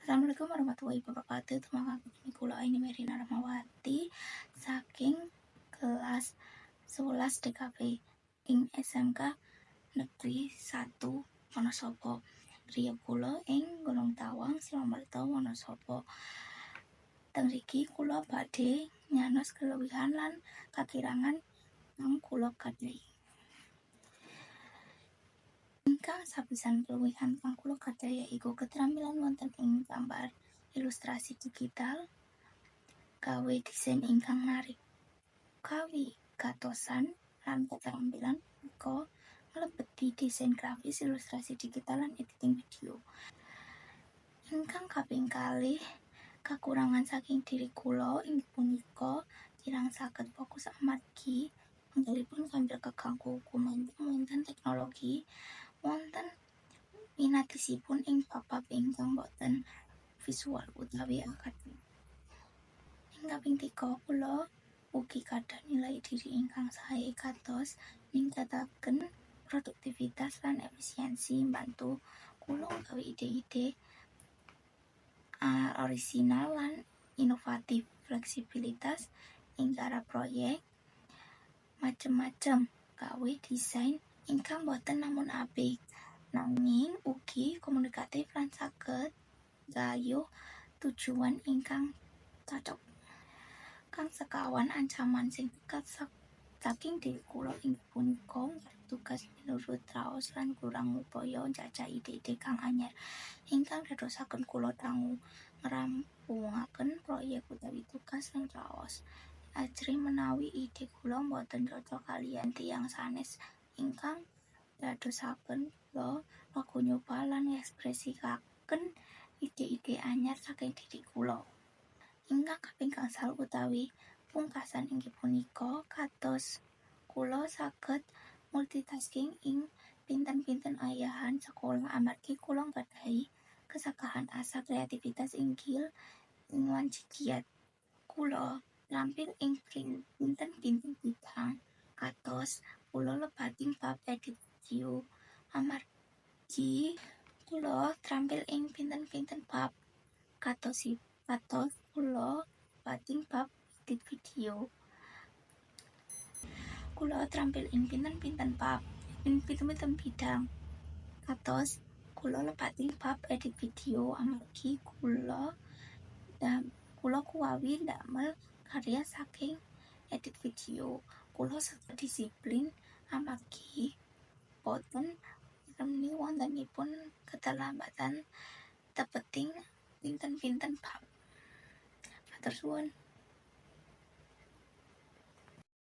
Assalamualaikum warahmatullahi wabarakatuh. Terima kasih kula ini Merina Rahmawati saking kelas 11 DKV ing SMK Negeri 1 Wonosobo. Griya kula ing Gunung Tawang, Silomerto, Wonosobo. Teng mriki kula badhe nyanos kelebihan lan kakirangan kang kula gadhahi. Ingkang sapisan kelebihan kang kula gadhahi yaiku keterampilan wonten ing gambar ilustrasi digital, gawe desain ingkang menarik, kawigatosan lan keterampilan punika nglebeti desain grafis, ilustrasi digital lan editing video. Ingkang kaping kalih, kakurangan saking diri kula inggih punika kirang saged fokus amargi anggenipun gambar keganggu gumantung wonten teknologi, wonten minatosipun ing bab ingkang boten visual utawi akademik. Ing kaping 3 kula ugi gadhah nilai diri ingkang sae kados ningkataken produktivitas lan efisiensi, mbantu kula gawe ide-ide orisinal lan inovatif, fleksibilitas ing cara proyek macem-macem, gawe desain ingkang boten namun apik nanging ugi komunikatif lan saged gayuh tujuan ingkang cocok. Kang sekawan ancaman sing dekat saking diri kula inggih punika tugas minurut raos lan kurang upaya njajah ide-ide kang anyar ingkang dadosaken kula dangu ngrampungaken proyek utawi tugas lan raos. Ajri menawi ide kula boten cocok kaliyan tiyang sanes ingkang dadosaken kula laku nyoba lan ngekspresikaken ide-ide anyar saking diri kula. Ingkang kaping gangsal utawi pungkasan inggih punika kados kula saged multitasking ing pinten-pinten ayahan sekolah amargi kula gadhahi kesakahan asa kreativitas inggil ing wanci giat. Kula trampil ing pinten-pinten bidang kados kula lebating bab edit video amargi kula trampil ing pinten-pinten bab kados kula lebating bab edit video. Kula trampil ing pinten-pinten bab pinten-pinten bidang kados kula lebating bab edit video amargi kula kuwawi ndamel karya saking edit video. Kula saged disiplin amargi boten remi wontenipun keterlambatan tebeting pinten-pinten bab. Matur suwun.